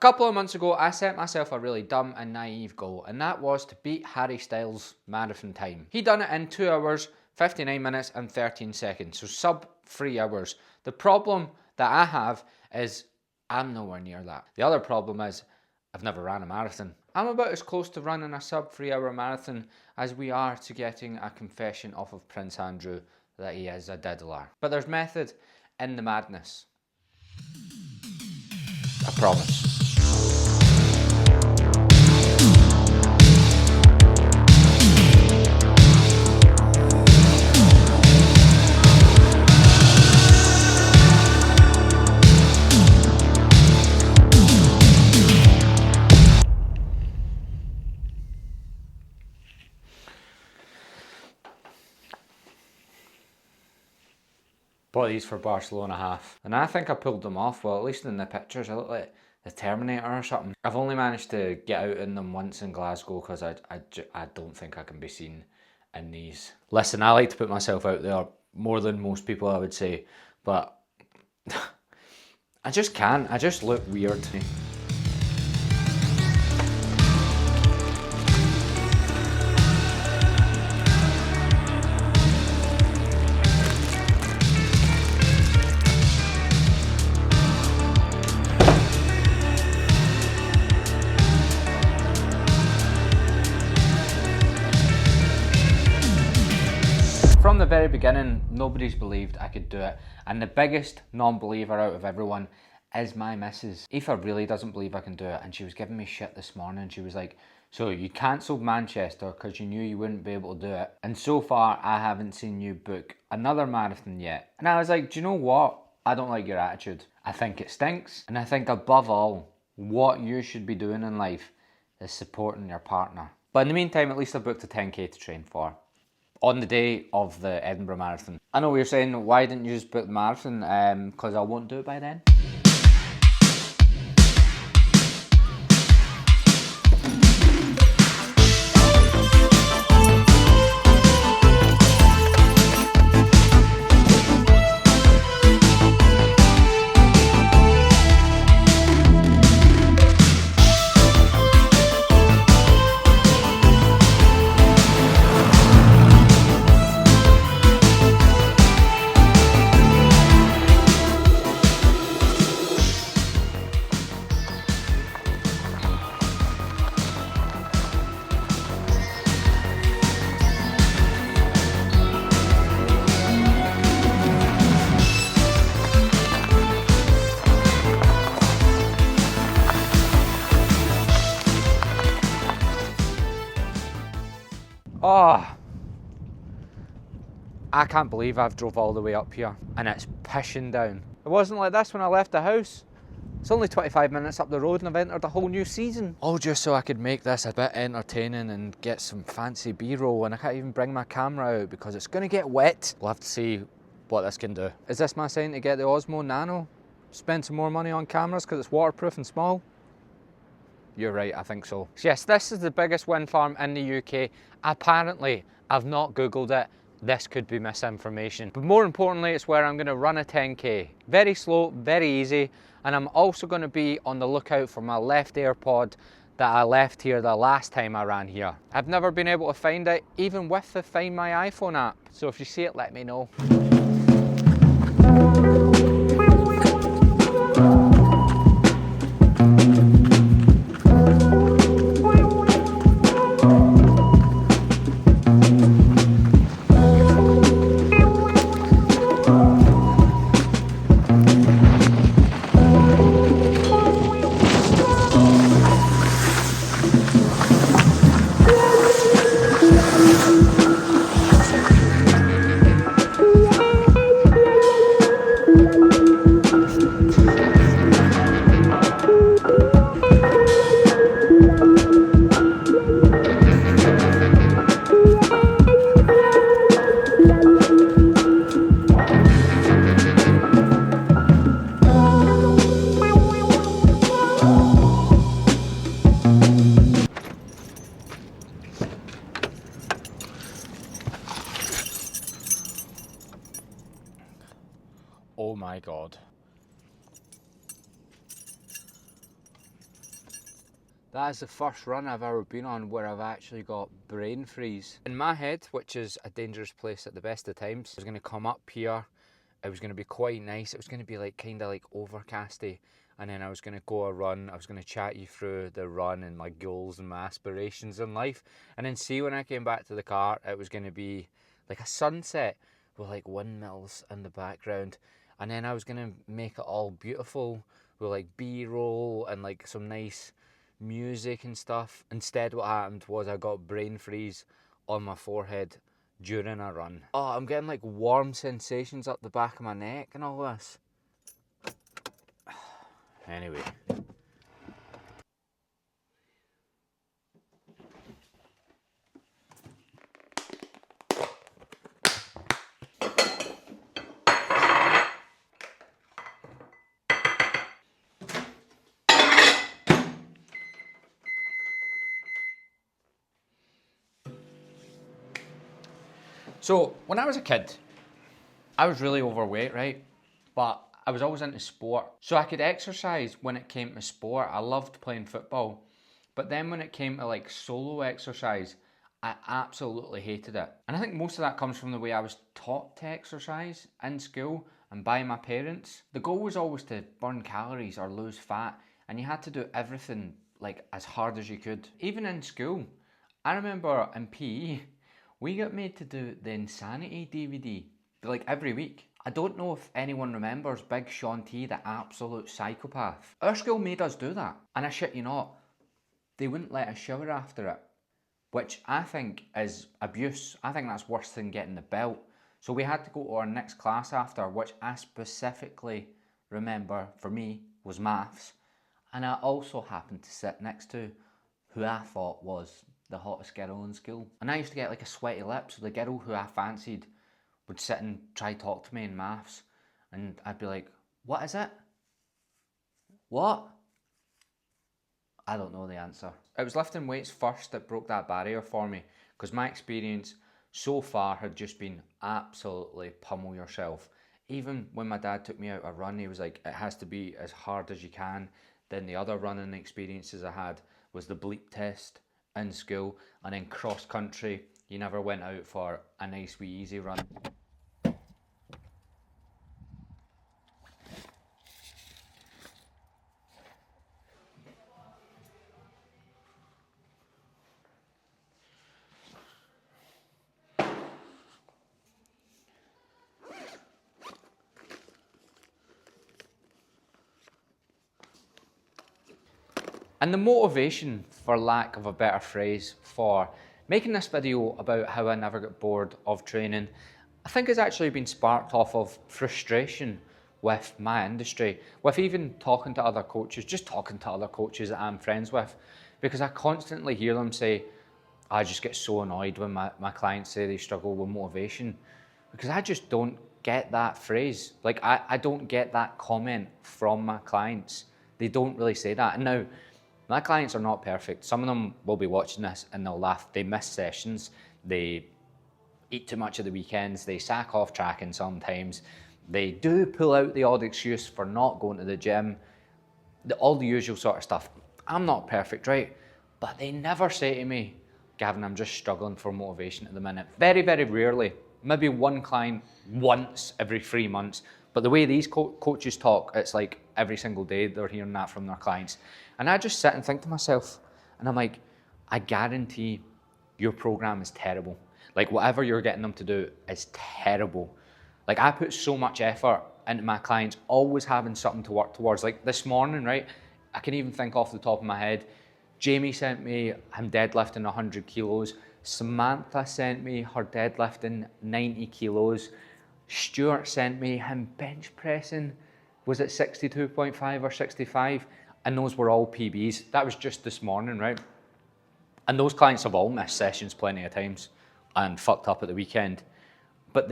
couple of months ago, I set myself a really dumb and naive goal, and that was to beat Harry Styles' marathon time. He done it in 2 hours, 59 minutes and 13 seconds, so sub 3 hours. The problem that I have is I'm nowhere near that. The other problem is I've never ran a marathon. I'm about as close to running a sub 3 hour marathon as we are to getting a confession off of Prince Andrew that he is a diddler. But there's method in the madness. I promise. Bought these for Barcelona half, and I think I pulled them off. Well, at least in the pictures I look like the Terminator or something. I've only managed to get out in them once in Glasgow because I don't think I can be seen in these. Listen, I like to put myself out there more than most people, I would say, but I just can't. I just look weird. From the very beginning, nobody's believed I could do it, and the biggest non-believer out of everyone is my missus. Aoife really doesn't believe I can do it, and she was giving me shit this morning. She was like, so you cancelled Manchester because you knew you wouldn't be able to do it, and so far I haven't seen you book another marathon yet. And I was like, do you know what? I don't like your attitude. I think it stinks, and I think above all, what you should be doing in life is supporting your partner. But in the meantime, at least I booked a 10k to train for on the day of the Edinburgh Marathon. I know what you're saying, why didn't you just book the marathon? Because I won't do it by then. Oh, I can't believe I've drove all the way up here and it's pissing down. It wasn't like this when I left the house. It's only 25 minutes up the road and I've entered a whole new season. All just so I could make this a bit entertaining and get some fancy B-roll, and I can't even bring my camera out because it's gonna get wet. We'll have to see what this can do. Is this my sign to get the Osmo Nano? Spend some more money on cameras because it's waterproof and small? You're right, I think so. Yes, this is the biggest wind farm in the UK. Apparently, I've not Googled it. This could be misinformation. But more importantly, it's where I'm gonna run a 10k. Very slow, very easy. And I'm also gonna be on the lookout for my left AirPod that I left here the last time I ran here. I've never been able to find it, even with the Find My iPhone app. So if you see it, let me know. Oh my God. That is the first run I've ever been on where I've actually got brain freeze. In my head, which is a dangerous place at the best of times, I was going to come up here, it was going to be quite nice, it was going to be like kind of like overcasty, and then I was going to go a run, I was going to chat you through the run and my goals and my aspirations in life, and then see when I came back to the car, it was going to be like a sunset with like windmills in the background, and then I was going to make it all beautiful with like B-roll and like some nice music and stuff. Instead, what happened was I got brain freeze on my forehead during a run. Oh, I'm getting like warm sensations up the back of my neck and all this. Anyway. So, when I was a kid, I was really overweight, right? But I was always into sport. So I could exercise when it came to sport. I loved playing football. But then when it came to like solo exercise, I absolutely hated it. And I think most of that comes from the way I was taught to exercise in school and by my parents. The goal was always to burn calories or lose fat, and you had to do everything like as hard as you could. Even in school, I remember in PE, we got made to do the Insanity DVD like every week. I don't know if anyone remembers Big Sean T, the absolute psychopath. Our school made us do that, and I shit you not, they wouldn't let us shower after it, which I think is abuse. I think that's worse than getting the belt. So we had to go to our next class after, which I specifically remember for me was maths, and I also happened to sit next to who I thought was the hottest girl in school. And I used to get like a sweaty lip, so the girl who I fancied would sit and try to talk to me in maths, and I'd be like, what is it? What? I don't know the answer. It was lifting weights first that broke that barrier for me, because my experience so far had just been absolutely pummel yourself. Even when my dad took me out a run, he was like, it has to be as hard as you can. Then the other running experiences I had was the bleep test in school, and then cross country. You never went out for a nice wee easy run. And the motivation, for lack of a better phrase, for making this video about how I never get bored of training, I think has actually been sparked off of frustration with my industry, with even talking to other coaches, just talking to other coaches that I'm friends with, because I constantly hear them say, I just get so annoyed when my clients say they struggle with motivation, because I just don't get that phrase. Like, I don't get that comment from my clients. They don't really say that. And now, my clients are not perfect. Some of them will be watching this and they'll laugh. They miss sessions. They eat too much at the weekends. They sack off tracking sometimes. They do pull out the odd excuse for not going to the gym. All the usual sort of stuff. I'm not perfect, right? But they never say to me, Gavin, I'm just struggling for motivation at the minute. Very, very rarely. Maybe one client once every 3 months. But the way these coaches talk, it's like every single day they're hearing that from their clients. And I just sit and think to myself, and I'm like, I guarantee your program is terrible. Like, whatever you're getting them to do is terrible. Like, I put so much effort into my clients always having something to work towards. Like this morning, right? I can even think off the top of my head, Jamie sent me him deadlifting 100 kilos. Samantha sent me her deadlifting 90 kilos. Stuart sent me him bench pressing, was it 62.5 or 65? And those were all PBs. That was just this morning, right? And those clients have all missed sessions plenty of times and fucked up at the weekend. But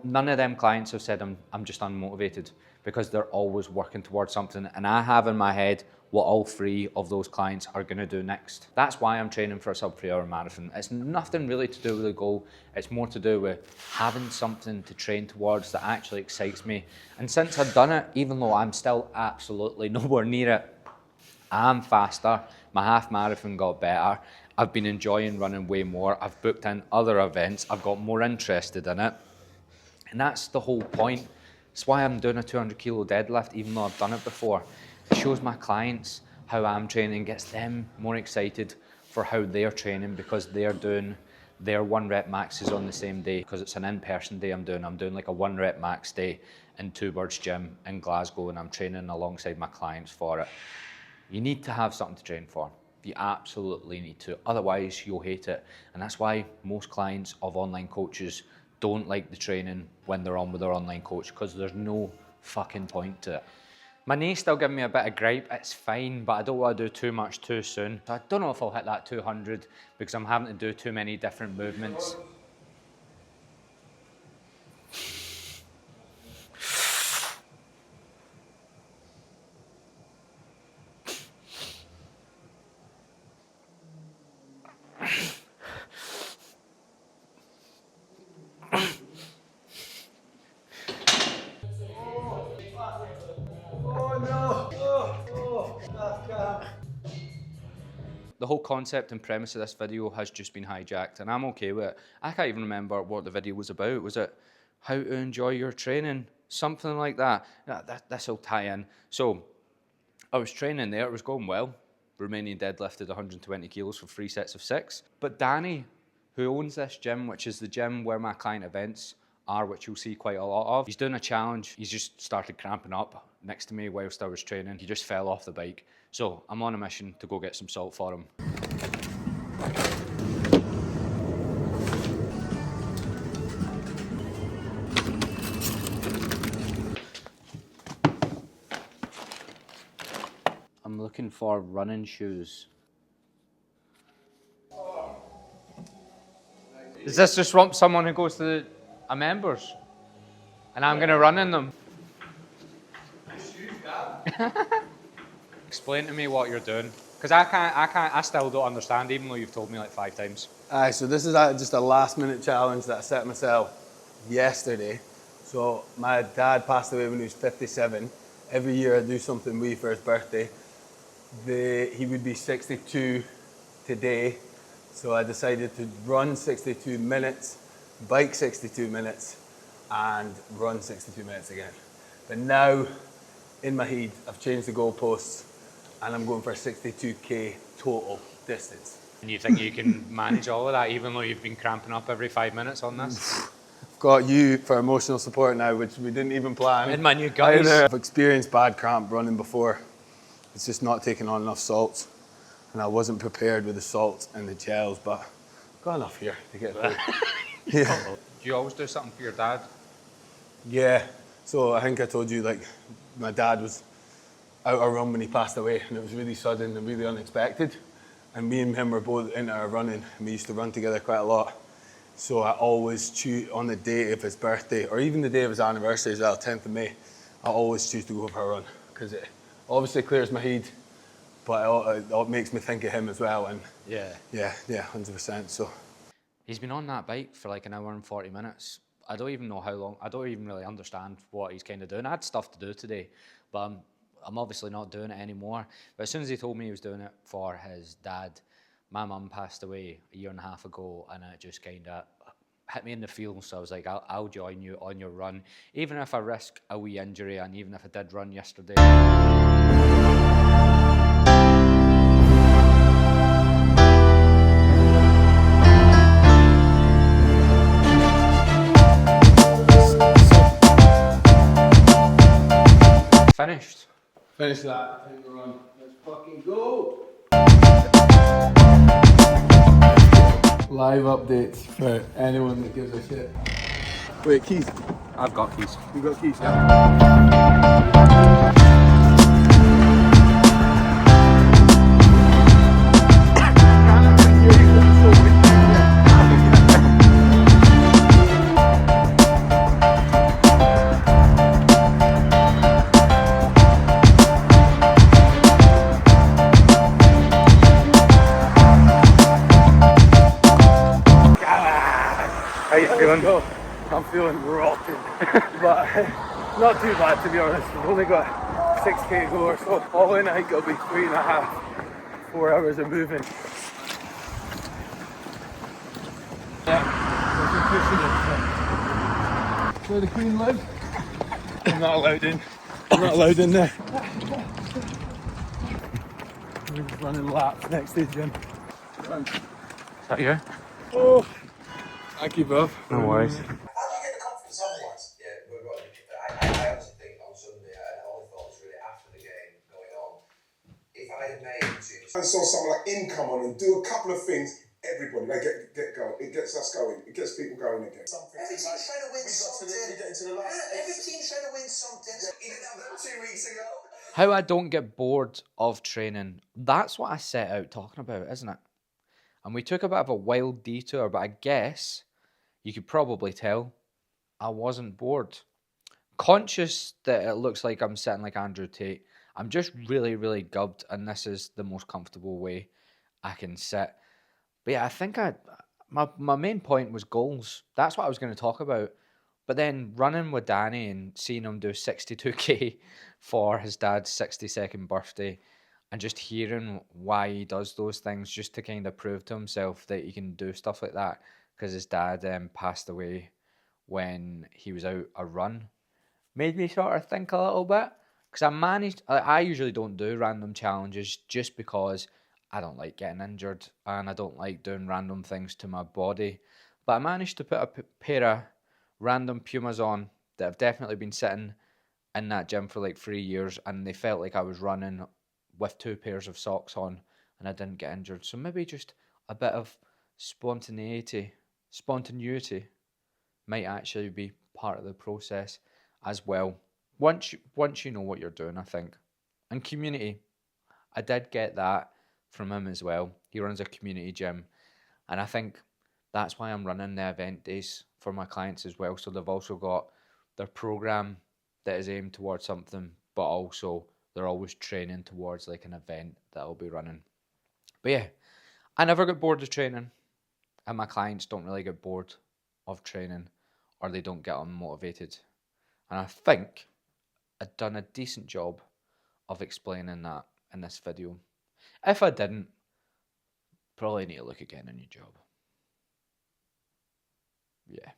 none of them clients have said I'm just unmotivated, because they're always working towards something. And I have in my head what all 3 of those clients are gonna do next. That's why I'm training for a sub 3 hour marathon. It's nothing really to do with the goal. It's more to do with having something to train towards that actually excites me. And since I've done it, even though I'm still absolutely nowhere near it, I'm faster. My half marathon got better. I've been enjoying running way more. I've booked in other events. I've got more interested in it. And that's the whole point. It's why I'm doing a 200 kilo deadlift, even though I've done it before. It shows my clients how I'm training, gets them more excited for how they're training because they're doing their 1 rep maxes on the same day. Because it's an in-person day I'm doing like a 1 rep max day in Two Birds Gym in Glasgow, and I'm training alongside my clients for it. You need to have something to train for. You absolutely need to, otherwise you'll hate it. And that's why most clients of online coaches don't like the training when they're on with their online coach, because there's no fucking point to it. My knee's still giving me a bit of gripe. It's fine, but I don't want to do too much too soon. So I don't know if I'll hit that 200 because I'm having to do too many different movements. The whole concept and premise of this video has just been hijacked, and I'm okay with it. I can't even remember what the video was about. Was it how to enjoy your training? Something like that. This will tie in. So I was training there, it was going well. Romanian deadlifted 120 kilos for 3 sets of 6. But Danny, who owns this gym, which is the gym where my client events are, which you'll see quite a lot of, he's doing a challenge. He's just started cramping up next to me whilst I was training. He just fell off the bike. So I'm on a mission to go get some salt for him. I'm looking for running shoes. Is this just from someone who goes to a members? And I'm gonna run in them? Explain to me what you're doing. Because I still don't understand, even though you've told me like 5 times. So this is just a last minute challenge that I set myself yesterday. So my dad passed away when he was 57. Every year I do something wee for his birthday. He would be 62 today. So I decided to run 62 minutes, bike 62 minutes, and run 62 minutes again. But now, in my head, I've changed the goalposts, and I'm going for a 62k total distance. And you think you can manage all of that, even though you've been cramping up every 5 minutes on this? I've got you for emotional support now, which we didn't even plan. And my new guys. I've experienced bad cramp running before. It's just not taking on enough salts. And I wasn't prepared with the salts and the gels, but I've got enough here to get through. Yeah. Do you always do something for your dad? Yeah. So I think I told you, like, my dad was out a run when he passed away, and it was really sudden and really unexpected. And me and him were both into our running, and we used to run together quite a lot. So I always choose, on the day of his birthday, or even the day of his anniversary as well, 10th of May, I always choose to go for a run, because it obviously clears my head, but it makes me think of him as well. And yeah, 100%. So he's been on that bike for like an hour and 40 minutes. I don't even know how long. I don't even really understand what he's kind of doing. I had stuff to do today, but I'm obviously not doing it anymore. But as soon as he told me he was doing it for his dad, my mum passed away a year and a half ago, and it just kind of hit me in the feels. So I was like, I'll join you on your run, even if I risk a wee injury, and even if I did run yesterday. Finished. finish that. Take the run. Let's fucking go. Live updates for anyone that gives a shit. Wait, keys. I've got keys. You got keys? Yeah. How you feeling? I'm feeling rotten, but not too bad to be honest. We've only got 6k to go or so. All in, I think it'll be 3.5, 4 hours of moving. Yeah, where the Queen lives. I'm not allowed in. I'm not allowed in there. We're just running laps next to the gym. Is that you? Oh, thank you, Bob. No worries. How do you get the confidence otherwise? Yeah, I honestly think on Sunday, and I only thought this really after the game going on, if I had made two... And saw someone like him come on and do a couple of things, everybody, they get going. It gets us going. It gets people going again. Every team's trying to win something. Every team's trying to win something. You didn't have that 2 weeks ago. How I don't get bored of training. That's what I set out talking about, isn't it? And we took a bit of a wild detour, but I guess you could probably tell I wasn't bored. Conscious that it looks like I'm sitting like Andrew Tate, I'm just really, really gubbed, and this is the most comfortable way I can sit. But yeah, I think my main point was goals. That's what I was going to talk about. But then running with Danny and seeing him do 62k for his dad's 62nd birthday, and just hearing why he does those things, just to kind of prove to himself that he can do stuff like that, because his dad passed away when he was out a run, made me sort of think a little bit. Because I usually don't do random challenges just because I don't like getting injured and I don't like doing random things to my body. But I managed to put a pair of random Pumas on that have definitely been sitting in that gym for like 3 years, and they felt like I was running with 2 pairs of socks on and I didn't get injured. So maybe just a bit of spontaneity might actually be part of the process as well. Once you know what you're doing, I think. And community, I did get that from him as well. He runs a community gym, and I think that's why I'm running the event days for my clients as well. So they've also got their program that is aimed towards something, but also they're always training towards like an event that I'll be running. But yeah, I never get bored of training, and my clients don't really get bored of training, or they don't get unmotivated. And I think I'd done a decent job of explaining that in this video. If I didn't, probably need to look again in your job. Yeah.